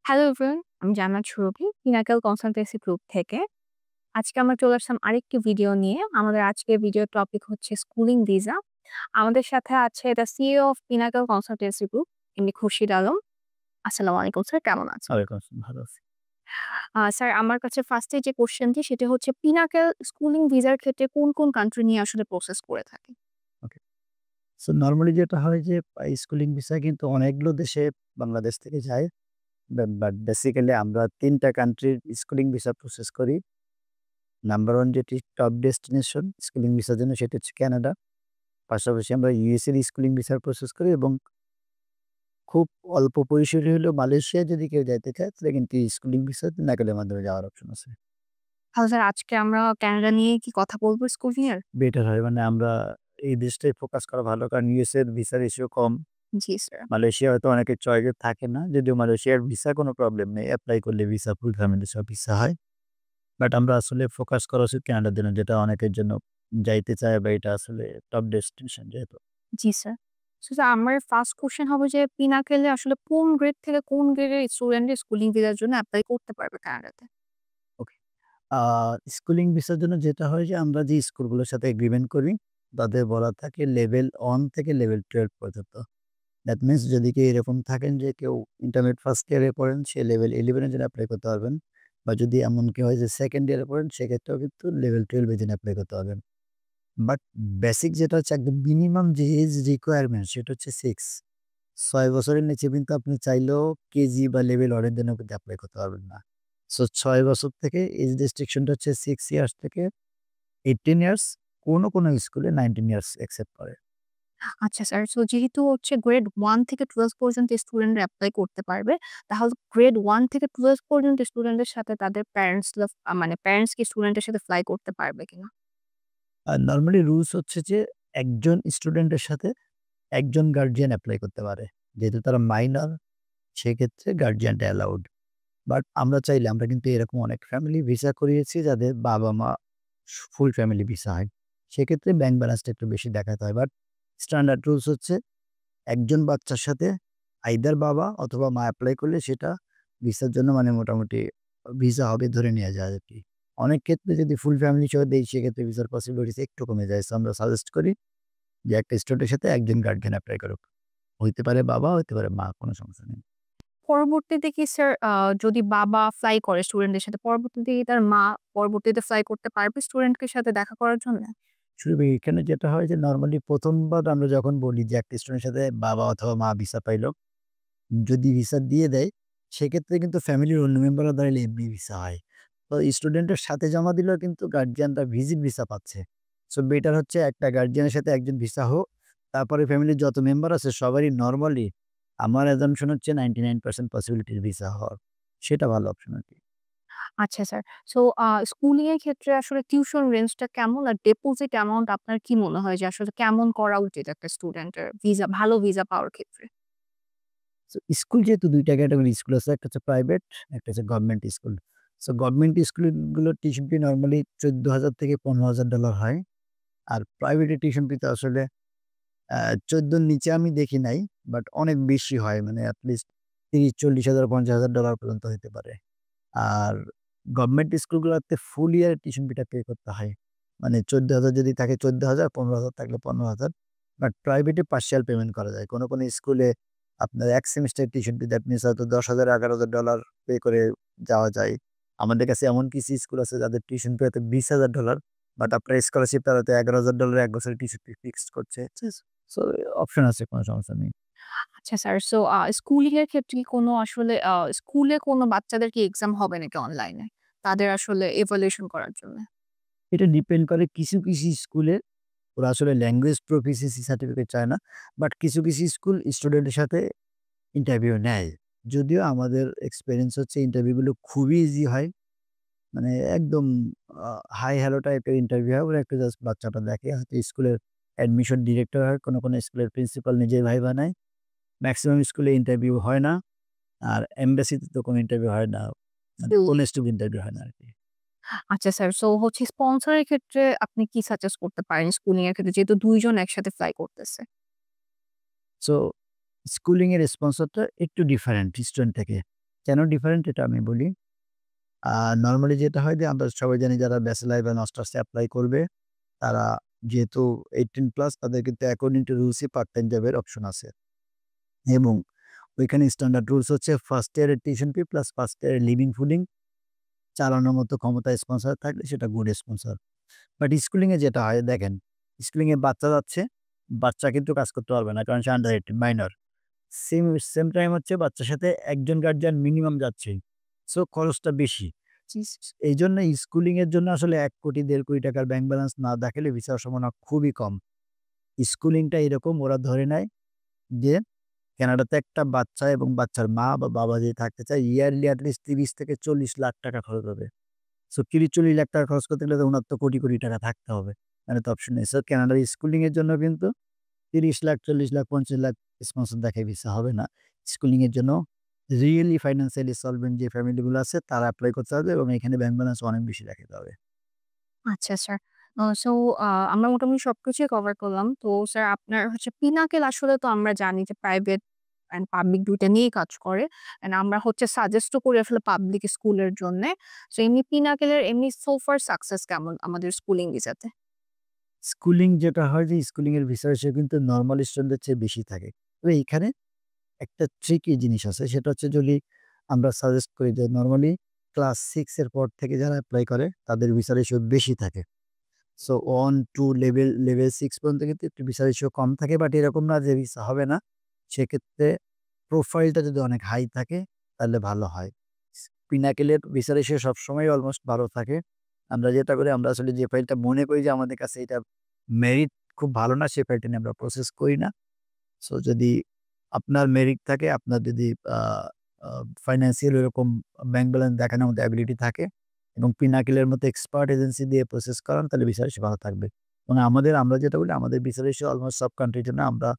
Hello everyone, আমি জান্নাত সুরভি, pinnacle consultancy group থেকে। আজকে আমরা চলে আসলাম আরেকটি ভিডিও নিয়ে। আমাদের আজকের ভিডিওর টপিক হচ্ছে স্কুলিং ভিসা। আমাদের সাথে আছে the CEO of pinnacle consultancy group, ইনি খুরশিদ আলম। আসসালামু আলাইকুম স্যার, কেমন আছেন? ওয়ালাইকুম আসসালাম। ভালো আছি। স্যার আমার কাছে ফার্স্ট এ যে কোয়েশ্চেনটি সেটা হচ্ছে পিনাকেল স্কুলিং ভিসার ক্ষেত্রে কোন কান্ট্রি নিয়ে আসলে প্রসেস করে থাকে? ওকে। সো নরমালি যেটা হয় যে স্কুলিং ভিসা কিন্তু অনেকগুলো দেশে বাংলাদেশ থেকে যায়। বাট বেসিক্যালি আমরা ৩ টা কান্ট্রির স্কুলিং ভিসা প্রসেস করি। নাম্বার 1 যেটি টপ ডেস্টিনেশন স্কুলিং ভিসার জন্য সেটা হচ্ছে কানাডা। পাশাপাশি আমরা ইউএস এর স্কুলিং ভিসার প্রসেস করি এবং খুব অল্প পরিসরে হলেও মালয়েশিয়া যদি কেউ যাইতে চায় তাহলে কিন্তু স্কুলিং ভিসা নাকেলের মাধ্যমে যাওয়ার অপশন আছে। হ্যালো স্যার, আজকে আমরা কানাডা নিয়ে কি কথা বলবো স্কুলিং এর? বেটার হয় মানে আমরা এই দেশটাই ফোকাস করা ভালো কারণ ইউএস এর ভিসা রেশিও কম। জি স্যার। মালয়েশিয়া হয়তো অনেকের চয়েসে থাকে না। যদিও মালয়েশিয়ার ভিসা কোনো প্রবলেম নেই। এপ্লাই করলে ভিসা ফুল ফ্যামিলি সহ ভিসা হয়। বাট আমরা আসলে ফোকাস করা উচিত কানাডার জন্য যেটা অনেকের জন্য যাইতে চায় বা এটা আসলে টপ ডেস্টিনেশন যেহেতু। জি স্যার। সো স্যার আমার ফার্স্ট কোয়েশ্চেন হবে যে পিনাকেলে আসলে কোন গ্রেড থেকে কোন গ্রেডের স্টুডেন্টরা স্কুলিং ভিসার জন্য এপ্লাই করতে পারবে কানাডাতে? ওকে। আ স্কুলিং ভিসার জন্য যেটা হয় যে আমরা যে স্কুলগুলোর সাথে এগ্রিমেন্ট করি তাদের বলা থাকে লেভেল 1 থেকে লেভেল 12 পর্যন্ত। দ্যাট মিনস যদি কেউ এরকম থাকেন যে কেউ ইন্টারমিডিয়েট ফার্স্ট ইয়ারে পড়েন সে লেভেল 11 এর জন্য এপ্লাই করতে পারবেন। বা যদি এমন কেউ হয় যে সেকেন্ড ইয়ারে পড়েন সেক্ষেত্রেও কিন্তু লেভেল 12 এর জন্য এপ্লাই করতে পারবেন। বাট বেসিক যেটা হচ্ছে একদম মিনিমাম যে এজ রিকোয়ারমেন্ট সেটা হচ্ছে ৬ বছরের নিচে কিন্তু আপনি চাইলেও কেজি বা লেভেল 1 এর জন্য কিন্তু এপ্লাই করতে পারবেন না। সো ৬ বছর থেকে এজ রেস্ট্রিকশনটা হচ্ছে 6 ইয়ার্স থেকে 18 ইয়ার্স কোন স্কুলে 19 ইয়ার্স অ্যাকসেপ্ট করে। আচ্ছা স্যার। সো যেহেতু হচ্ছে গ্রেড 1 থেকে 12 পর্যন্ত স্টুডেন্টরা এপ্লাই করতে পারবে, তাহলে গ্রেড 1 থেকে 12 পর্যন্ত স্টুডেন্টদের সাথে তাদের মানে প্যারেন্টস কি স্টুডেন্টের সাথে ফ্লাই করতে পারবে কিনা? আর নরমালি রুলস হচ্ছে যে একজন স্টুডেন্টের সাথে একজন গার্ডিয়ান এপ্লাই করতে পারে। যেহেতু তারা মাইনর সেক্ষেত্রে গার্ডিয়ানটা অ্যালাউড। বাট আমরা চাইলে আমরা কিন্তু এরকম অনেক ফ্যামিলি ভিসা করিয়েছি যাদের বাবা-মা ফুল ফ্যামিলি ভিসা হয়। সেক্ষেত্রে ব্যাংক ব্যালেন্সটা একটু বেশি দেখাতে হয়। বাট স্ট্যান্ডার্ড রুলস হচ্ছে একজন বাচ্চার সাথে আইদার বাবা অথবা মা এপ্লাই করলে সেটা ভিসার জন্য মানে মোটামুটি ভিসা হবে ধরে নেয়া যায় আরকি। অনেক ক্ষেত্রে যদি ফুল ফ্যামিলি সহ দেই সেক্ষেত্রে ভিসার পসিবিলিটিস একটু কমে যায়। সো আমরা সাজেস্ট করি যে একটা স্টুডেন্টের সাথে একজন গার্ডিয়ান এপ্লাই করুক। হইতে পারে বাবা, হইতে পারে মা, কোনো সমস্যা নেই। পরবর্তীতে কি স্যার যদি বাবা ফ্লাই করে স্টুডেন্টদের সাথে, পরবর্তীতে কি তার মা পরবর্তীতে ফ্লাই করতে পারবে স্টুডেন্টের সাথে দেখা করার জন্য? শুরু এখানে যেটা হয় যে নরমালি ১ম বার আমরা যখন বলি যে একটা স্টুডেন্টের সাথে বাবা অথবা মা ভিসা পাইলো, যদি ভিসা দিয়ে দেয় সেক্ষেত্রে কিন্তু ফ্যামিলির অন্য মেম্বাররা দাঁড়াইলে এমনি ভিসা হয়। তো স্টুডেন্টের সাথে জমা দিলেও কিন্তু গার্ডিয়ানরা ভিজিট ভিসা পাচ্ছে। সো বেটার হচ্ছে একটা গার্ডিয়ানের সাথে একজন ভিসা হোক। তারপরে ফ্যামিলির যত মেম্বার আছে সবারই নরমালি আমার অ্যাজাম্পশন হচ্ছে 99% পসিবিলিটিস ভিসা হওয়ার। সেটা ভালো অপশন আরকি। আচ্ছা স্যার। সো স্কুলিং এর ক্ষেত্রে আসলে টিউশন রেঞ্জটা কেমন? আর ডিপোজিট অ্যামাউন্ট আপনার কি মনে হয় যে আসলে কেমন করা উচিত একটা স্টুডেন্টের ভালো ভিসা পাওয়ার ক্ষেত্রে? সো স্কুল যেহেতু ২ টা ক্যাটেগরি স্কুল আছে। একটা হচ্ছে প্রাইভেট, একটা হচ্ছে গভর্নমেন্ট স্কুল। সো গভর্নমেন্ট স্কুলগুলোর টিউশন ফি নরমালি $১৪,০০০ থেকে $১৫,০০০ হয়। আর প্রাইভেটের টিউশন ফি তো আসলে ১৪ র নিচে আমি দেখি নাই। বাট অনেক বেশি হয়। মানে এট লিস্ট ৩০, ৪০,০০০, $৫০,০০০ পর্যন্ত হইতে পারে। আর গভর্নমেন্ট স্কুলগুলাতে ফুল ইয়ার টিউশন ফিটা পে করতে হয়। মানে ১৪,০০০ যদি থাকে ১৪,০০০, ১৫,০০০ থাকলে ১৫,০০০। বাট প্রাইভেটে পার্শিয়াল পেমেন্ট করা যায়। কোন স্কুলে আপনার ১ semester tuition fee that means হয়তো $১০,০০০, $১১,০০০ পে করে যাওয়া যায়। আমাদের কাছে এমন কিছু স্কুল আছে যাদের টিউশন ফি হয়তো $২০,০০০ বাট আপনার স্কলারশিপ তারা হয়তো $১১,০০০ ১ বছরের টিউশন ফি ফিক্সড করছে। সো অপশন আছে, কোন সমস্যা নেই। আচ্ছা স্যার। সো স্কুলিং এর ক্ষেত্রে কি কোনো আসলে স্কুলে কোনো বাচ্চাদের কি এক্সাম হবে নাকি অনলাইনে? তাদের আসলে ইভ্যালুয়েশন করার জন্য? এটা ডিপেন্ড করে কিছু স্কুলে ওরা আসলে ল্যাঙ্গুয়েজ প্রফিসিয়েন্সি সার্টিফিকেট চায় না। বাট কিছু স্কুল স্টুডেন্টের সাথে ইন্টারভিউ নেয়। যদিও আমাদের এক্সপেরিয়েন্স হচ্ছে ইন্টারভিউ গুলো খুবই ইজি হয়। মানে একদম আ হাই হ্যালো টাইপের ইন্টারভিউ হয়। ওরা একটু জাস্ট বাচ্চাটা দেখে। হয়তো স্কুলের অ্যাডমিশন ডিরেক্টর হয়, কোন স্কুলের প্রিন্সিপাল নিজেই ভাইবা নেয়। মেক্সিমাম স্কুলে ইন্টারভিউ হয় না। আর এমবাসিতে তো কোনো ইন্টারভিউ হয় না। মানে অনেস্ট ইন্টারভিউ হয় না আরকি। আচ্ছা স্যার। সো হচ্ছে স্পন্সর এর ক্ষেত্রে আপনি কি সাজেস্ট করতে পারেন স্কুলিং এর ক্ষেত্রে যেহেতু ২ জন একসাথে ফ্লাই করতেছে? সো স্কুলিং এর স্পন্সরটা একটু ডিফারেন্ট স্টুডেন্ট থেকে। কেন ডিফারেন্ট এটা আমি বলি। নরমালি যেটা হয় যে আমরা সবাই জানি যারা ব্যাচেলর বা মাস্টার্সে এপ্লাই করবে, তারা যেহেতু 18 প্লাস তাদের কিন্তু according to rules part time জবের অপশন আছে। এবং ওইখানে স্ট্যান্ডার্ড রুলস হচ্ছে ফার্স্ট ইয়ারের টিউশন ফি প্লাস ফার্স্ট ইয়ারের লিভিং ফুডিং চালানোর মতো ক্ষমতা স্পন্সর থাকলে সেটা গুড স্পন্সর। বাট স্কুলিং এ যেটা হয় দেখেন, স্কুলিং এ বাচ্চা যাচ্ছে, বাচ্চা কিন্তু কাজ করতে পারবে না কারণ সে under 18 minor. Same same time হচ্ছে বাচ্চার সাথে একজন গার্ডিয়ান মিনিমাম যাচ্ছেই। সো খরচটা বেশি। এইজন্য স্কুলিং এর জন্য আসলে ১,০০,০০,০০০ ৳১,৫০,০০,০০০ র ব্যাংক ব্যালেন্স না দেখালে ভিসার সম্ভাবনা খুবই কম। স্কুলিংটা এরকম ওরা ধরে নেয় যে কানাডাতে একটা বাচ্চা এবং বাচ্চার মা বা বাবা যদি থাকতে চায় ইয়ারলি এটলিস্ট ৩০ থেকে ৳৪০,০০,০০০ খরচ হবে। সো ৩০-৪০ লাখ টাকা খরচ করতে গেলে তো উনার তো কোটি, কোটি টাকা থাকতে হবে। মানে তো অপশন নেই। সো কানাডার স্কুলিং এর জন্য কিন্তু ৩০,০০,০০০, ৪০,০০,০০০, ৫০,০০,০০০ স্পন্সর দেখায় ভিসা হবে না। স্কুলিং এর জন্য রিয়েলি ফাইন্যান্সিয়ালি সলভেন্ট যে ফ্যামিলি গুলো আছে তারা এপ্লাই করতে হবে এবং এখানে ব্যাংক ব্যালেন্স অনেক বেশি দেখাতে হবে। আচ্ছা স্যার। সো আমরা মোটামুটি সবকিছুই কভার করলাম। তো স্যার আপনার হচ্ছে পিনাকেল আসলে তো আমরা জানি যে প্রাইভেট অ্যান্ড পাবলিক ২ টা নিয়েই কাজ করে। অ্যান্ড আমরা হচ্ছে সাজেস্ট ও করি আসলে পাবলিক স্কুলের জন্যে। সো এমনি পিনাকেলের এমনি সো ফার সাকসেস কেমন আমাদের স্কুলিং ভিসাতে? স্কুলিং যেটা হয় যে স্কুলিং এর ভিসা রেশিও কিন্তু নরমাল স্টুডেন্টদের চেয়ে বেশি থাকে। তবে এইখানে একটা ট্রিকি জিনিস আছে সেটা হচ্ছে যদি আমরা সাজেস্ট করি যে নরমালি ক্লাস 6 এর পর থেকে যারা এপ্লাই করে তাদের ভিসা রেশিও বেশি থাকে। সো 1, 2 লেভেল 6 পর্যন্ত কিন্তু একটু ভিসা রেশিও কম থাকে। বাট এরকম না যে ভিসা হবে না। সেক্ষেত্রে প্রোফাইলটা যদি অনেক হাই থাকে তাহলে ভালো হয়। পিনাকেলের ভিসা রেশিও সবসময় অলমোস্ট ভালো থাকে। আমরা যেটা করি আমরা আসলে যে ফাইলটা মনে করি যে আমাদের কাছে এটা মেরিট খুব ভালো না সেই ফাইলটা নিয়ে আমরা প্রসেস করি না। সো যদি আপনার মেরিট থাকে, আপনার যদি আ আ ফাইন্যান্সিয়াল এরকম ব্যাংক ব্যালেন্স দেখানোর মতো এবিলিটি থাকে এবং পিনাকেলের মতো এক্সপার্ট এজেন্সি দিয়ে প্রসেস করান তাহলে ভিসা রেশিও ভালো থাকবে। এবং আমরা যেটা বলি আমাদের ভিসা রেশিও অলমোস্ট সব কান্ট্রির জন্য আমরা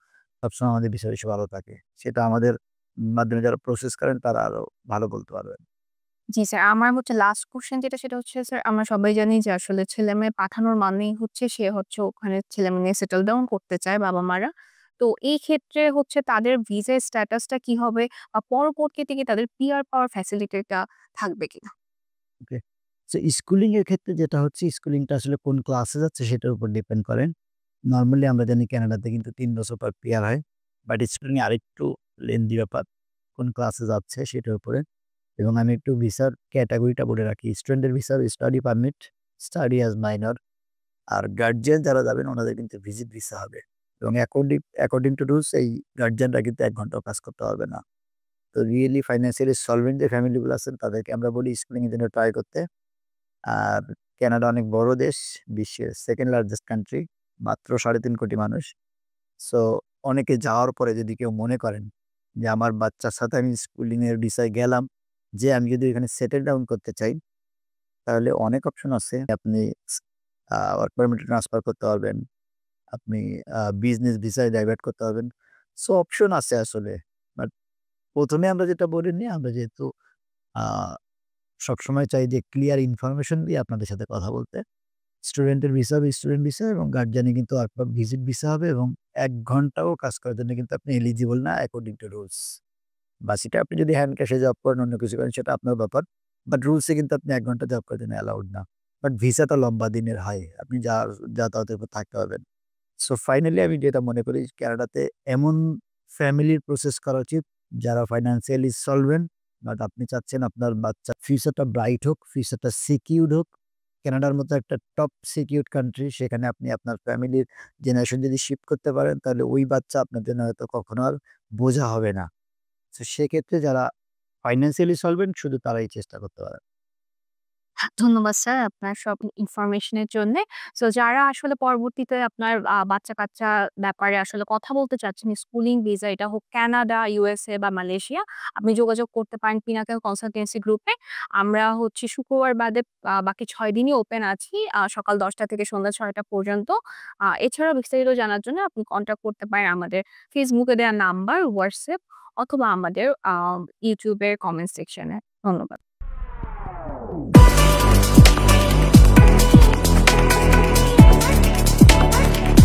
সবসময় আমাদের ভিসা রেশিও ভালো থাকে। সেটা আমাদের মাধ্যমে যারা প্রসেস করেন তারা আরো ভালো বলতে পারবেন। জি স্যার, আমার হচ্ছে লাস্ট কোয়েশ্চেন যেটা সেটা হচ্ছে স্যার আমরা সবাই জানি যে আসলে ছেলেমেয়ে পাঠানোর মানেই হচ্ছে সে হচ্ছে ওখানে ছেলেমেয়ে নিয়ে সেটেল ডাউন করতে চায় বাবা-মারা। তো এই ক্ষেত্রে হচ্ছে তাদের ভিসা স্ট্যাটাসটা কি হবে? বা পরবর্তীতে কি তাদের পিআর পাওয়ার ফ্যাসিলিটিটা থাকবে কিনা? ওকে। সো স্কুলিং এর ক্ষেত্রে যেটা হচ্ছে স্কুলিংটা আসলে কোন ক্লাসে যাচ্ছে সেটার উপর ডিপেন্ড করে। নরমালি আমরা জানি কানাডাতে কিন্তু ৩ বছর পর পিআর হয়। বাট স্টুডেন্ট আরেকটু লেন্দি ব্যাপার। কোন ক্লাসে যাচ্ছে সেটার উপরে। এবং আমি একটু ভিসার ক্যাটেগরিটা বলে রাখি। স্টুডেন্টের visa study permit, study as minor. আর গার্ডিয়ান যারা যাবেন ওনাদের কিন্তু ভিজিট ভিসা হবে। এবং অ্যাকর্ডিং টু রুলস এই গার্ডিয়ানরা কিন্তু ১ ঘন্টাও কাজ করতে পারবে না। তো রিয়েলি ফাইন্যান্সিয়ালি সলভেন্ট যে ফ্যামিলি গুলো আছেন তাদেরকে আমরা বলি স্কুলিং এর জন্য ট্রাই করতে। আর কানাডা অনেক বড় দেশ, বিশ্বের 2nd লার্জেস্ট কান্ট্রি। মাত্র ৩.৫ কোটি মানুষ। সো অনেকে যাওয়ার পরে যদি কেউ মনে করেন যে আমার বাচ্চার সাথে আমি স্কুলিং এর ভিসায় গেলাম, যে আমি যদি এখানে সেটেল ডাউন করতে চাই, তাহলে অনেক অপশন আছে। আপনি ওয়ার্ক পারমিট ট্রান্সফার করতে পারবেন। আপনি বিজনেস ভিসায় ডাইভার্ট করতে পারবেন। সো অপশন আছে আসলে। বাট ১ম এ আমরা যেটা বলে নিই, আমরা যেহেতু আ সবসময় চাই যে ক্লিয়ার ইনফরমেশন দিয়ে আপনাদের সাথে কথা বলতে। স্টুডেন্টের ভিসা হবে স্টুডেন্ট ভিসা এবং গার্ডিয়ানের কিন্তু আপনার ভিজিট ভিসা হবে এবং ১ ঘন্টাও কাজ করার জন্য কিন্তু আপনি এলিজিবল না অ্যাকর্ডিং টু রুলস। বাকিটা আপনি যদি হ্যান্ড ক্যাশে জব করেন, অন্য কিছু করেন সেটা আপনার ব্যাপার। বাট রুলস এ কিন্তু আপনি ১ ঘন্টা জব করার জন্য অ্যালাউড না। বাট ভিসাটা লম্বা দিনের হয়। আপনি যাতায়াতের উপর থাকতে পারবেন। সো ফাইনালি আমি যেটা মনে করি কানাডাতে এমন ফ্যামিলির প্রসেস করা উচিত যারা ফাইন্যান্সিয়ালি সলভেন্ট বাট আপনি চাচ্ছেন আপনার বাচ্চার ফিউচারটা ব্রাইট হোক, ফিউচারটা সিকিউরড হোক। কানাডার মতো একটা টপ সিকিউরড কান্ট্রি সেখানে আপনি আপনার ফ্যামিলির জেনারেশন যদি শিফট করতে পারেন তাহলে ওই বাচ্চা আপনার জন্য হয়তো কখনো আর বোঝা হবে না। তো সেক্ষেত্রে যারা ফাইন্যান্সিয়ালি সলভেন্ট শুধু তারাই চেষ্টা করতে পারে। ধন্যবাদ স্যার আপনার সব ইনফরমেশন এর জন্যে। সো যারা আসলে পরবর্তীতে আপনার বাচ্চা-কাচ্চা ব্যাপারে আসলে কথা বলতে চাচ্ছেন, স্কুলিং ভিসা এটা হোক কানাডা, ইউএসএ বা মালয়েশিয়া, আপনি যোগাযোগ করতে পারেন পিনাকেল কনসালটেন্সি গ্রুপে। আমরা হচ্ছে শুক্রবার বাদে বাকি ৬ দিনই ওপেন আছি। সকাল ১০টা থেকে সন্ধ্যা ৬টা পর্যন্ত। এছাড়াও বিস্তারিত জানার জন্য আপনি কনট্যাক্ট করতে পারেন আমাদের ফেসবুকে দেওয়া নাম্বার, হোয়াটসঅ্যাপ অথবা আমাদের YouTube এর কমেন্ট সেকশনে। ধন্যবাদ।